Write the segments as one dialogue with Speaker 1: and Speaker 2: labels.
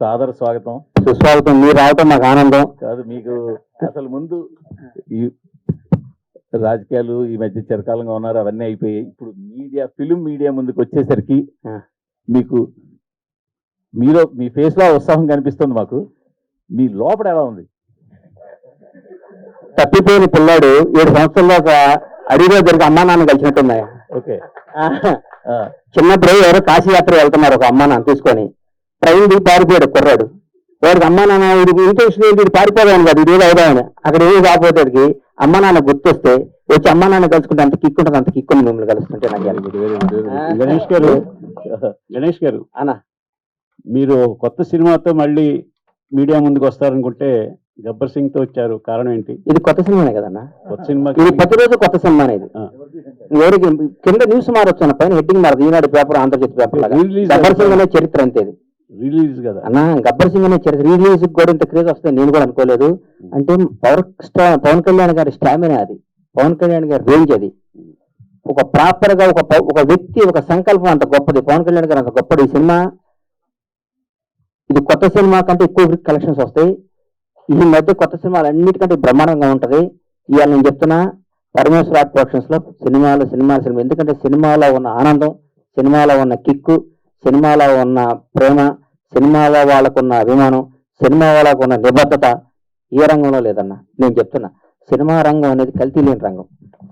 Speaker 1: సాదర స్వాగతం.
Speaker 2: సుస్వాగతం. మీరు రావటం మాకు ఆనందం.
Speaker 1: కాదు మీకు అసలు ముందు ఈ రాజకీయాలు ఈ మధ్య చిరకాలంగా ఉన్నారు, అవన్నీ అయిపోయాయి. ఇప్పుడు ఫిలిం మీడియా ముందుకు వచ్చేసరికి మీకు మీలో మీ ఫేస్ లో ఉత్సాహం కనిపిస్తుంది మాకు. మీ లోపల ఎలా ఉంది?
Speaker 2: తప్పిపోయిన పిల్లాడు 7 సంవత్సరాల దాకా అడిగిలో జరిగి అమ్మా నాన్న కలిసినట్టున్నాయి.
Speaker 1: ఓకే.
Speaker 2: చిన్నప్పుడు ఎవరో కాశీయాత్ర వెళ్తున్నారు ఒక అమ్మా నాన్న తీసుకొని, ట్రైన్ దిగి పారిపోయాడు కుర్రాడు. వాడికి అమ్మా నాన్న వీడికి ఇంట్రెస్ట్ వీడు పారిపోదాను కాదు, వీడు ఏదో అవుదామని. అక్కడ ఏది కాకపోతే అమ్మా నాన్న గుర్తొస్తే వచ్చి అమ్మా నాన్న కలుసుకుంటే అంత కిక్ ఉంటుంది, అంత కిక్ ఉంది మిమ్మల్ని కలుసుకుంటే. నాకు
Speaker 1: గణేష్ గారు
Speaker 2: అన్న,
Speaker 1: మీరు కొత్త సినిమాతో మళ్ళీ మీడియా ముందుకు వస్తారనుకుంటే గబ్బర్ సింగ్ తో వచ్చారు, కారణం ఏంటి?
Speaker 2: ఇది కొత్త సినిమానే కదన్నా.
Speaker 1: కొత్త సినిమా
Speaker 2: ఇది ప్రతిరోజు కొత్త సినిమా అనేది. ఎవరికి కింద న్యూస్ మారొచ్చు, పైన హెడ్డింగ్ మారదు. ఈనాడు పేపర్, ఆంధ్రజ్యోతి పేపర్ లాగా గబ్బర్ సింగ్ అనే చరిత్ర అంతే.
Speaker 1: రిలీజ్ కదా
Speaker 2: అన్న, గబ్బర్ సింగ్ అనే చరిత్ర రిలీజ్ కూడా ఇంత క్రేజ్ వస్తుంది నేను కూడా అనుకోలేదు. అంటే పవన్ కళ్యాణ్ గారి స్టామినా అది, పవన్ కళ్యాణ్ గారి రేంజ్ అది. ఒక ప్రాపర్ గా ఒక వ్యక్తి, ఒక సంకల్పం అంత గొప్పది. పవన్ కళ్యాణ్ గారు అంత గొప్పది. ఈ సినిమా, ఇది కొత్త సినిమా కంటే ఎక్కువ కలెక్షన్స్ వస్తాయి. ఈ మధ్య కొత్త సినిమాలు అన్నిటికంటే బ్రహ్మాండంగా ఉంటది. ఇవాళ నేను చెప్తున్నా, పరమేశ్వర ఆర్ట్ ప్రొడక్షన్స్ లో సినిమా. ఎందుకంటే సినిమాలో ఉన్న ఆనందం, సినిమాలో ఉన్న కిక్కు, సినిమాలో ఉన్న ప్రేమ, సినిమాలో వాళ్ళకున్న అభిమానం, సినిమా వాళ్ళకు ఉన్న నిబద్ధత ఏ రంగంలో లేదన్న. నేను చెప్తున్నా, సినిమా రంగం అనేది కల్తీ లేని రంగం.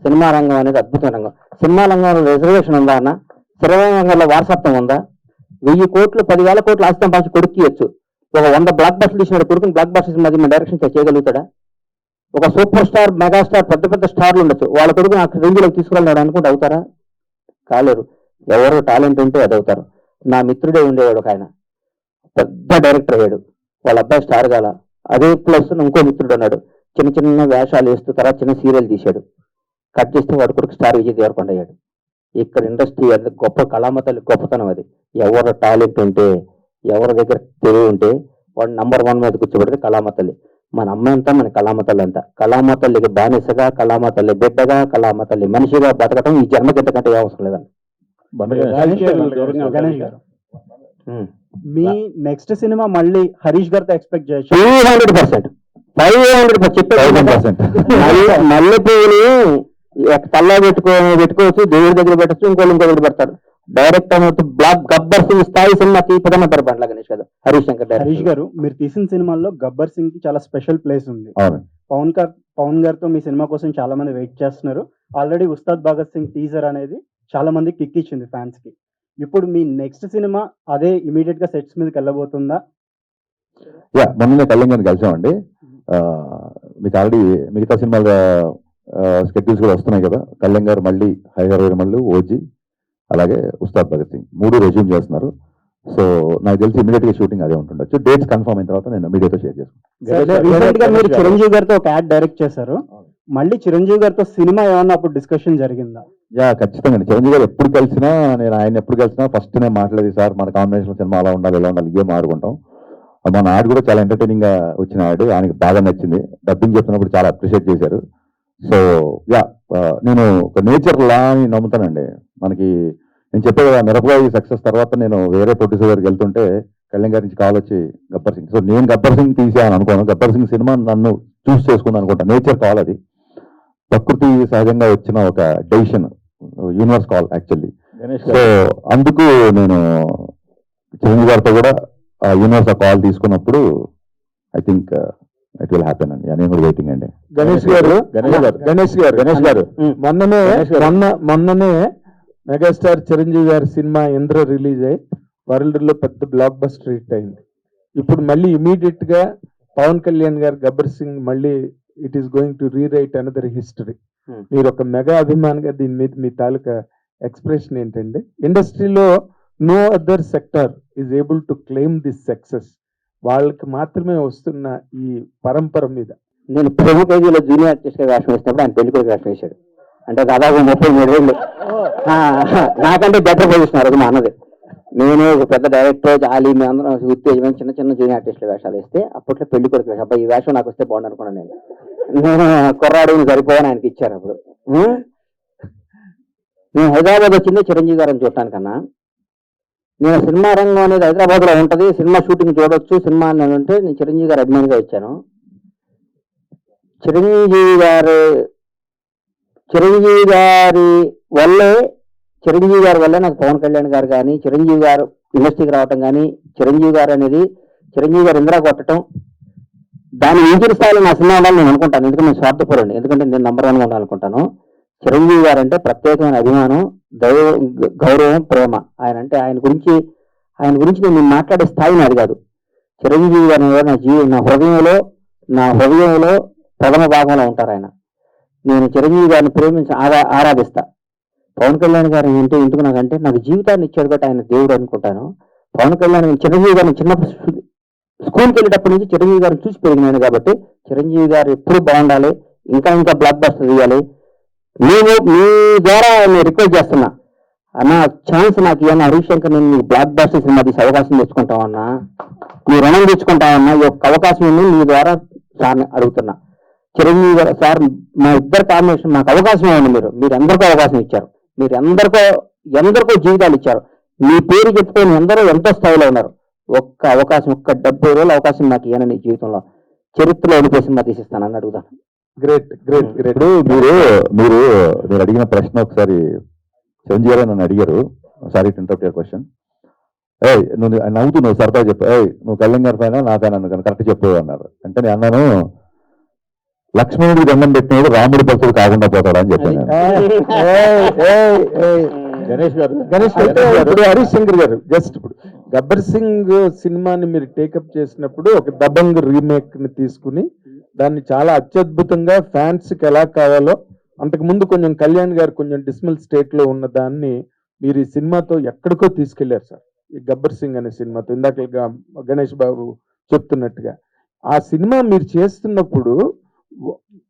Speaker 2: సినిమా రంగం అనేది అద్భుతమైన రంగం. సినిమా రంగంలో రిజర్వేషన్ ఉందా అన్న? సినిమా రంగంలో వారసత్వం ఉందా? 1000 కోట్లు 10,000 కోట్లు ఆస్తి పంచి కొడుకు ఇవ్వచ్చు. ఒక 100 బ్లాక్ బస్టర్లు తీసినాడు కొడుకుని బ్లాక్ బస్టర్స్ మధ్య మన డైరెక్షన్ చేయగలుగుతాడా? ఒక సూపర్ స్టార్, మెగాస్టార్, పెద్ద పెద్ద స్టార్లు ఉండొచ్చు, వాళ్ళ కొడుకు నాకు రేంజ్లోకి తీసుకురాడు అనుకుంటే అవుతారా? కాలేరు. ఎవరు టాలెంట్ ఉంటే అది అవుతారు. నా మిత్రుడే ఉండేవాడు ఒక ఆయన, పెద్ద డైరెక్టర్ అయ్యాడు. వాళ్ళ అబ్బాయి స్టార్ గాల. అదే ప్లస్ ఇంకో మిత్రుడు అన్నాడు, చిన్న చిన్న వేషాలు వేస్తూ తర్వాత చిన్న సీరియల్ తీశాడు. కట్ చేస్తే వాడు కొడుకు స్టార్ విజయ్ దేవరకొండ అయ్యాడు. ఇక్కడ ఇండస్ట్రీ అది గొప్ప కళామతల్లి గొప్పతనం అది. ఎవరు టాలెంట్ ఉంటే, ఎవరి దగ్గర తెలివి ఉంటే వాడు నంబర్ 1 మీద కూర్చోబెడితే కళామతల్లి. మన అమ్మ అంతా మన కళామతల్లి అంతా. కళామతల్లికి బానిసగా, కళామతల్లి బిడ్డగా, కళామతల్లి మనిషిగా బతకటం ఈ జన్మకి కంటే ఏ అవసరం లేదండి.
Speaker 3: మీ నెక్స్ట్ సినిమా మళ్ళీ హరీష్ గారితో ఎక్స్పెక్ట్ చేయొచ్చు?
Speaker 2: 200%, 500% చెప్పారు. మల్లె పువ్వుని తల్లా పెట్టుకోవచ్చు, దేవుడి దగ్గర పెట్టచ్చు, ఇంకోళ్ళు దగ్గర పెడతారు. డైరెక్ట్ అన్నట్టు బ్లాక్ గబ్బర్ సింగ్ స్థాయి సినిమా తీపదన్న పరపట్ల గణేష్ గారు, హరీష్
Speaker 3: గారు మీరు తీసిన సినిమాల్లో గబ్బర్ సింగ్ కి చాలా స్పెషల్ ప్లేస్ ఉంది. పవన్ గారితో మీ సినిమా కోసం చాలా మంది వెయిట్ చేస్తున్నారు. ఆల్రెడీ ఉస్తాద్ భగత్ సింగ్ టీజర్ అనేది చాలా మంది కిక్ ఇచ్చింది ఫ్యాన్స్ కి. ఇప్పుడు మీ నెక్స్ట్ సినిమా అదే ఇమీడియట్ గా సెట్స్ మీదకి వెళ్ళబోతుందా?
Speaker 4: మొన్ననే కళ్యాణ్ గారిని కలిసామండి. మీకు ఆల్రెడీ మిగతా సినిమాల స్కెడ్యూల్స్ కూడా వస్తున్నాయి కదా. కళ్యాణ్ గారు మళ్ళీ హైదరాబాద్, మళ్ళీ ఓజీ, అలాగే ఉస్తాద్ భగత్ సింగ్ 3 రెజ్యూమ్ చేస్తున్నారు. సో నాకు తెలిసి ఇమీడియట్ గా షూటింగ్ అదే ఉంటుండొచ్చు. డేట్స్ కన్ఫర్మ్ అయిన తర్వాత నేను మీడియాతో షేర్ చేసుకుంటాను.
Speaker 3: మీరు చిరంజీవి గారితో ఒక యాడ్ డైరెక్ట్ చేశారు, మళ్ళీ చిరంజీవి గారితో సినిమా ఏమన్నా అప్పుడు డిస్కషన్ జరిగిందా?
Speaker 4: ఖచ్చితంగా చిరంజీవి గారు ఎప్పుడు కలిసినా, నేను ఆయన ఎప్పుడు కలిసినా ఫస్ట్ నేను మాట్లాడేది, సార్ మన కాంబినేషన్ సినిమా అలా ఉండాలి, ఇలా ఉండాలి, గేమ్ ఆడుకుంటాం. మన ఆడు కూడా చాలా ఎంటర్టైనింగ్ గా వచ్చిన ఆడు, ఆయనకి బాగా నచ్చింది. డబ్బింగ్ చెప్తున్నప్పుడు చాలా అప్రిషియేట్ చేశారు. సో నేను ఒక నేచర్ లా అని నమ్ముతానండి. మనకి నేను చెప్పే కదా, మిరపకాయ సక్సెస్ తర్వాత నేను వేరే ప్రొడ్యూసర్ గారికి వెళ్తుంటే కళ్యాణ్ గారి నుంచి కాల్ వచ్చి గబ్బర్ సింగ్. సో నేను గబ్బర్ సింగ్ తీసాను అనుకోను, గబ్బర్ సింగ్ సినిమా నన్ను చూస్ చేసుకుందాం అనుకుంటా. నేచర్ కాల్ అది, ప్రకృతి సహజంగా వచ్చిన ఒక decision, universe call actually. So అందుకు నేను చిరంజీవి గారితో కూడా యూనివర్స్ ఆ కాల్ తీసుకున్నప్పుడు I think it will happen అండి. నేను కూడా వెయిటింగ్ అండి.
Speaker 5: గణేష్ గారు మొన్ననే మెగాస్టార్ చిరంజీవి గారి సినిమా ఇంద్ర రిలీజ్ అయ్యి వరల్డ్ లో పెద్ద బ్లాక్ బస్టర్ హిట్ అయింది. ఇప్పుడు మళ్ళీ ఇమీడియట్ గా పవన్ కళ్యాణ్ గారు గబ్బర్ సింగ్ మళ్ళీ it is going to rewrite another history. మీరు ఒక మెగా అభిమానిగా దీని మీద మీ తాలూకా ఎక్స్ప్రెషన్ ఏంటండి? ఇండస్ట్రీలో no other sector is able to claim this success. వాళ్ళకి మాత్రమే వస్తున్న ఈ పరంపర మీద.
Speaker 2: నేను ప్రముఖ కేజీలో జూనియర్ ఆర్టిస్ట్ గా వేషం వేసినప్పుడు ఆయన పెళ్లి కొడుకు వేషం వేశాడు. అంటే దాదాపు 33 ఏళ్ళు. నాకంటే బెటర్ పొజిషన్ అది మా అన్నది. నేను ఒక పెద్ద డైరెక్టర్, జాలి, మీ అందరం ఉత్తేజమైన చిన్న చిన్న జూనియర్ ఆర్టిస్టుల వేషాలు వేస్తే అప్పట్లో పెళ్లి కొడుకు వేషం. అబ్బాయి ఈ వేషం నాకు వస్తే బాగుండు అనుకున్నాను నేను కుర్రాడు సరిపోవని ఆయనకి ఇచ్చారు. అప్పుడు నేను హైదరాబాద్ వచ్చిందే చిరంజీవి గారిని చూడటానికన్నా. నేను సినిమా రంగం అనేది హైదరాబాద్ లో ఉంటది, సినిమా షూటింగ్ చూడొచ్చు, సినిమా అని అంటే నేను చిరంజీవి గారి అభిమానిగా వచ్చాను. చిరంజీవి గారి వల్లే నాకు పవన్ కళ్యాణ్ గారు కానీ, చిరంజీవి గారు ఇండస్ట్రీకి రావటం కానీ, చిరంజీవి గారు ఇందిరా కొట్టడం, దాని మించిన స్థాయిలో నా సినిమా ఉండాలని నేను అనుకుంటాను. ఎందుకంటే నేను స్వార్థపరుని, ఎందుకంటే నేను నంబర్ 1 గా ఉండాలనుకుంటాను. చిరంజీవి గారు అంటే ప్రత్యేకమైన అభిమానం, గౌరవం, ప్రేమ. ఆయన గురించి నేను మాట్లాడే స్థాయి నాది కాదు. చిరంజీవి గారు నా హృదయంలో ప్రథమ భాగంలో ఉంటారు ఆయన. నేను చిరంజీవి గారిని ప్రేమించి ఆరాధిస్తా. పవన్ కళ్యాణ్ గారు అంటే ఎందుకు నాకు జీవితాన్ని ఇచ్చాడు కాబట్టి ఆయన దేవుడు అనుకుంటాను. పవన్ కళ్యాణ్ చిరంజీవి గారిని చిన్నప్పుడు స్కూల్కి వెళ్ళేటప్పటి నుంచి చిరంజీవి గారిని చూసి పెరిగినాను కాబట్టి చిరంజీవి గారు ఎప్పుడు బాగుండాలి, ఇంకా బ్లాక్ బస్టర్ తీయాలి. మీ ద్వారా నేను రిక్వెస్ట్ చేస్తున్నా, అన్న ఛాన్స్ నాకు ఇవన్న హరీష్ శంకర్, నేను మీ బ్లాక్ బస్టర్ సినిమా తీసి అవకాశం తెచ్చుకుంటామన్నా, మీ రుణం తెచ్చుకుంటామన్నా, ఈ యొక్క అవకాశం మీ ద్వారా సార్ని అడుగుతున్నా. చిరంజీవి గారు సార్, మా ఇద్దరు కాంబినేషన్ మాకు అవకాశం ఇవ్వండి. మీరు ఎందరికో అవకాశం ఇచ్చారు, మీరు ఎందరికో జీవితాలు ఇచ్చారు. మీ పేరు చెప్పుకొని ఎందరో ఎంతో స్థాయిలో ఉన్నారు. ఒక్క 70 రోజుల అవకాశం నాకు ఇవ్వనని జీవితంలో చరిత్రలో వెళ్ళిపోయి సినిమా తీసిస్తానని అడుగుతాను.
Speaker 5: గ్రేట్.
Speaker 4: ఇప్పుడు మీరు అడిగిన ప్రశ్న ఒకసారి చిరంజీవి గారు నన్ను అడిగారు. Sorry to interrupt your question. నువ్వు నవ్వుతున్నావు, సరదా చెప్పు. నువ్వు కళ్యాణ్ గారి పైన నా పైన అన్ను కరెక్ట్ చెప్పు అన్నారు. అంటే నేను అన్నాను, లక్ష్మణుడికి దండం పెట్టినప్పుడు రాముడి భక్తుడు కాకుండా పోతాడు అని చెప్పాను.
Speaker 5: గణేష్ గారు ఇప్పుడు హరీష్ శంకర్ గారు జస్ట్ ఇప్పుడు గబ్బర్ సింగ్ సినిమాని మీరు టేకప్ చేసినప్పుడు ఒక దబంగ్ రీమేక్ ని తీసుకుని దాన్ని చాలా అత్యద్భుతంగా ఫ్యాన్స్ కి ఎలా కావాలో, అంతకు ముందు కొంచెం కళ్యాణ్ గారు కొంచెం డిస్మల్ స్టేట్ లో ఉన్న దాన్ని మీరు ఈ సినిమాతో ఎక్కడికో తీసుకెళ్లారు సార్. ఈ గబ్బర్ సింగ్ అనే సినిమాతో ఇందాక గణేష్ బాబు చెప్తున్నట్టుగా ఆ సినిమా మీరు చేస్తున్నప్పుడు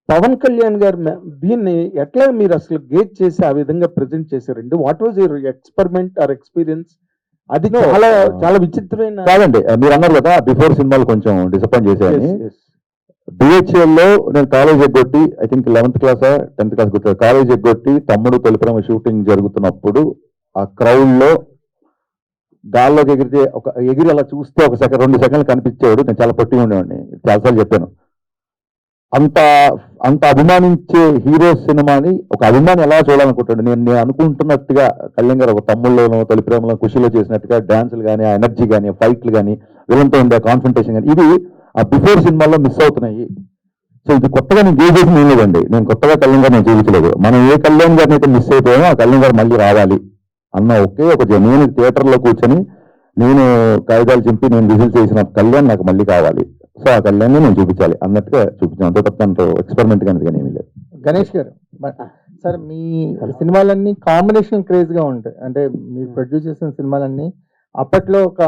Speaker 5: పవన్ కళ్యాణ్ గారు దీన్ని ఎట్లా మీరు అసలు గేజ్ చేసి ఆ విధంగా ప్రజెంట్ చేశారండి? What was your experiment are experience? అది చాలా విచిత్రమైన.
Speaker 4: కాదండి, మీరు అన్నారు కదా బిఫోర్ సినిమాలు కొంచెం డిసప్పాయింట్ చేశాయని. BHL లో నేను కాలేజ్ ఎగ్గొట్టి, I think 11th class 10th class గుర్తు, కాలేజ్ ఎగ్గొట్టి తమ్ముడు తొలిప్రేమ షూటింగ్ జరుగుతున్నప్పుడు ఆ క్రౌడ్ లో గాల్లోకి ఎగిరి అలా చూస్తే 2 సెకండ్లు కనిపించేవాడు. నేను చాలా పొట్టిగా ఉండేవాడిని, చాలాసార్లు చెప్పాను. అంత అభిమానించే హీరో సినిమాని ఒక అభిమాని ఎలా చూడాలనుకుంటాడు? నేను అనుకుంటున్నట్టుగా కళ్యాణ్ గారు ఒక తమ్ముళ్ళలోనో తొలి ప్రేమలో ఖుషిలో చేసినట్టుగా డాన్సులు కానీ, ఆ ఎనర్జీ కానీ, ఫైట్లు కానీ, వీళ్ళతో ఉండే కాన్ఫ్రంటేషన్ కానీ, ఇది ఆ బిఫోర్ సినిమాల్లో మిస్ అవుతున్నాయి. సో ఇది కొత్తగా నేను చేసేసి నేను లేదండి, నేను కొత్తగా కళ్యాణ్ గారు నేను చూపించలేదు. మనం ఏ కళ్యాణ్ గారిని అయితే మిస్ అయిపోయామో ఆ కళ్యాణ్ గారు మళ్ళీ రావాలి అన్న ఒక నేను థియేటర్లో కూర్చొని నేను కాగితాలు చింపి నేను విజిల్ చేసిన కళ్యాణ్ నాకు మళ్ళీ కావాలి. సో ఆ కళ్యాణ్ నేను చూపించాలి అన్నట్టుగా చూపించాను. అంతే తప్ప అంత ఎక్స్పెరిమెంట్ కానీ ఏమీ లేదు.
Speaker 6: గణేష్ గారు, సార్ మీ సినిమాలన్నీ కాంబినేషన్ క్రేజ్ గా ఉంటాయి. అంటే మీరు ప్రొడ్యూస్ చేసిన సినిమాలన్నీ అప్పట్లో ఒక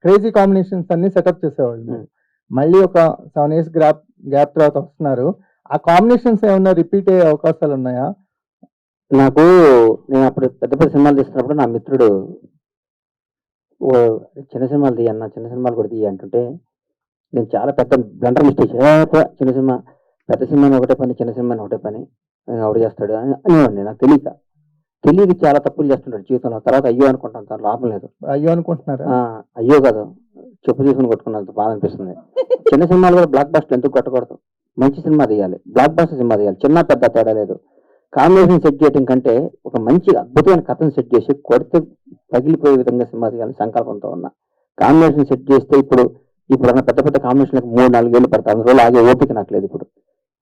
Speaker 6: క్రేజీ కాంబినేషన్స్ అన్ని సెటప్ చేసేవాళ్ళు. మళ్ళీ ఒక 7 years గ్యాప్ తర్వాత వస్తున్నారు. ఆ కాంబినేషన్స్ ఏమన్నా రిపీట్ అయ్యే అవకాశాలు ఉన్నాయా?
Speaker 2: నేను అప్పుడు పెద్ద సినిమాలు తీస్తున్నప్పుడు నా మిత్రుడు చిన్న సినిమాలు తీయన్నా, చిన్న సినిమాలు కూడా తీయ అంటుంటే నేను చాలా పెద్ద బ్లండర్ మిస్టేక్, చిన్న సినిమా పెద్ద సినిమాని ఒకటే పని, చిన్న సినిమాని ఒకటే పని ఆవిడ చేస్తాడు అనేవాడిని. నాకు తెలియక చాలా తప్పులు చేస్తుంటాడు జీవితంలో. తర్వాత అయ్యో అనుకుంటాను, తను లాభం లేదు.
Speaker 6: అయ్యో అనుకుంటున్నారా?
Speaker 2: అయ్యో కాదు, చెప్పు తీసుకుని కొట్టుకున్నంత బాధ అనిపిస్తుంది. చిన్న సినిమాలు కూడా బ్లాక్ బస్టర్ ఎందుకు కొట్టకూడదు? మంచి సినిమా తీయాలి, బ్లాక్ బస్టర్ సినిమా తీయాలి. చిన్న పెద్ద తేడా లేదు. కాంబినేషన్ సెట్ చేయడం కంటే ఒక మంచి అద్భుతమైన కథను సెట్ చేసి కొడితే పగిలిపోయే విధంగా సినిమా తీయాలి సంకల్పంతో ఉన్న. కాంబినేషన్ సెట్ చేస్తే ఇప్పుడున్న పెద్ద కాంబినేషన్లకు 3-4 ఏళ్ళు పడతాయి. అందులో ఆగే ఓపిక నాకు లేదు. ఇప్పుడు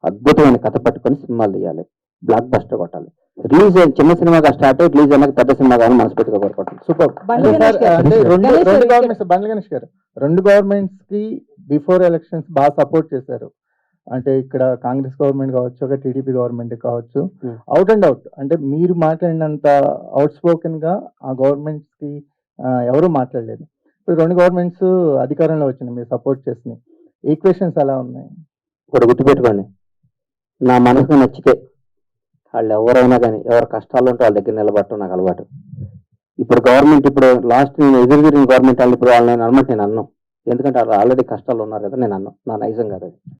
Speaker 2: అద్భుతమైన కథ పట్టుకొని సినిమాలు తీయాలి, బ్లాక్ బస్టర్ కొట్టాలి. రిలీజ్ చిన్న సినిమాగా స్టార్ట్ అయ్యి రిలీజ్ అయినాక పెద్ద సినిమా కానీ మనస్ఫూర్తిగా కోరుకోవటం.
Speaker 6: సూపర్. బండ్ల గణేష్ గారు, 2 గవర్నమెంట్స్ కి బిఫోర్ ఎలక్షన్స్ బాగా సపోర్ట్ చేశారు. అంటే ఇక్కడ కాంగ్రెస్ గవర్నమెంట్ కావచ్చు, ఒక టీడీపీ గవర్నమెంట్ కావచ్చు. అవుట్ అండ్ అవుట్ అంటే మీరు మాట్లాడినంత అవుట్ స్పోకెన్ గా ఆ గవర్నమెంట్స్ కి ఎవరు మాట్లాడలేదు. ఇప్పుడు 2 గవర్నమెంట్స్ అధికారంలో వచ్చినాయి, మీరు సపోర్ట్ చేసినాయి. ఈక్వేషన్స్ ఎలా ఉన్నాయి?
Speaker 2: ఇప్పుడు గుర్తుపెట్టుకోండి, నా మనసుకు నచ్చితే వాళ్ళు ఎవరైనా కానీ ఎవరు కష్టాలు ఉంటే వాళ్ళ దగ్గర నిలబడటం నాకు అలవాటు. ఇప్పుడు గవర్నమెంట్ లాస్ట్ నేను ఎదురు గవర్నమెంట్ వాళ్ళు ఇప్పుడు వాళ్ళని అనమాట నేను అన్నాను. ఎందుకంటే వాళ్ళు ఆల్రెడీ కష్టాలు ఉన్నారు కదా, నేను అన్నాను. నా నైజం కాదు అది.